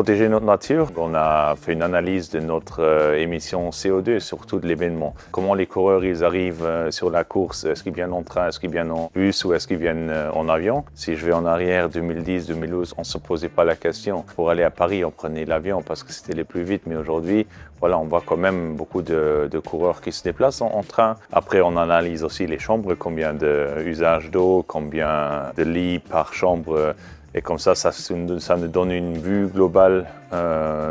protéger notre nature. On a fait une analyse de notre émission CO2 sur tout l'événement. Comment les coureurs ils arrivent sur la course, est-ce qu'ils viennent en train, est-ce qu'ils viennent en bus ou est-ce qu'ils viennent en avion. Si je vais en arrière, 2010-2012, on ne se posait pas la question. Pour aller à Paris, on prenait l'avion parce que c'était les plus vite, mais aujourd'hui, voilà, on voit quand même beaucoup de coureurs qui se déplacent en train. Après, on analyse aussi les chambres, combien d'usages d'eau, combien de lits par chambre. Et comme ça nous donne une vue globale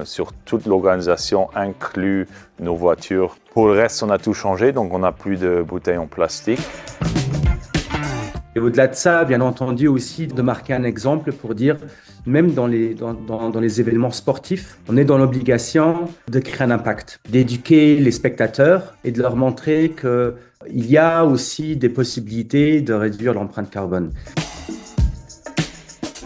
sur toute l'organisation, inclus nos voitures. Pour le reste, on a tout changé, donc on n'a plus de bouteilles en plastique. Et au-delà de ça, bien entendu aussi, de marquer un exemple pour dire, même dans les événements sportifs, on est dans l'obligation de créer un impact, d'éduquer les spectateurs et de leur montrer qu'il y a aussi des possibilités de réduire l'empreinte carbone.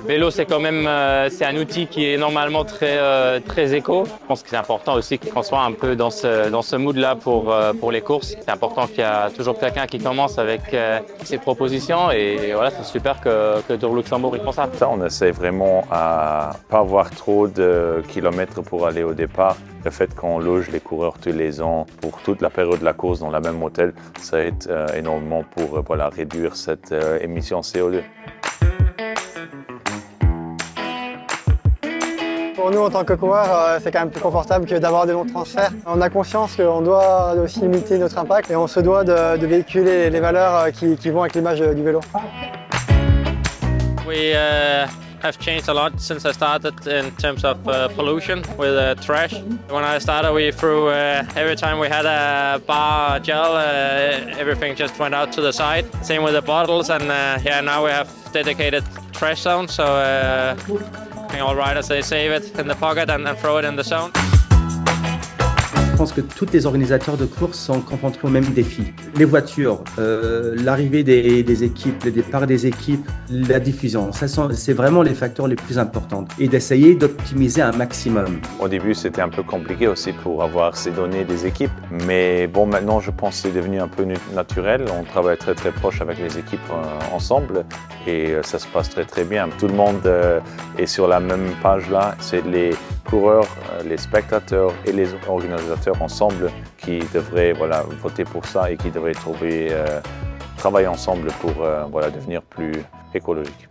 Le vélo, c'est quand même c'est un outil qui est normalement très éco. Je pense que c'est important aussi qu'on soit un peu dans ce mood-là pour les courses. C'est important qu'il y a toujours quelqu'un qui commence avec ses propositions et voilà, c'est super que Tour Luxembourg ils font ça. On essaie vraiment à pas avoir trop de kilomètres pour aller au départ. Le fait qu'on loge les coureurs tous les ans pour toute la période de la course dans le même hôtel, ça aide énormément pour réduire cette émission CO2. Pour nous, en tant que coureurs, c'est quand même plus confortable que d'avoir des longs transferts. On a conscience qu'on doit aussi limiter notre impact et on se doit de véhiculer les valeurs qui vont avec l'image du vélo. We have changed a lot since I started in terms of pollution with trash. When I started, we threw every time we had a bar gel, everything just went out to the side. Same with the bottles, and now we have dedicated trash zones. So all riders they save it in the pocket and throw it in the zone. Je pense que tous les organisateurs de courses sont confrontés au même défi. Les voitures, l'arrivée des équipes, le départ des équipes, la diffusion, c'est vraiment les facteurs les plus importants. Et d'essayer d'optimiser un maximum. Au début, c'était un peu compliqué aussi pour avoir ces données des équipes. Mais bon, maintenant, je pense que c'est devenu un peu naturel. On travaille très proche avec les équipes ensemble et ça se passe très bien. Tout le monde est sur la même page là. C'est les coureurs, les spectateurs et les organisateurs ensemble qui devraient voter pour ça et qui devraient travailler ensemble pour devenir plus écologique.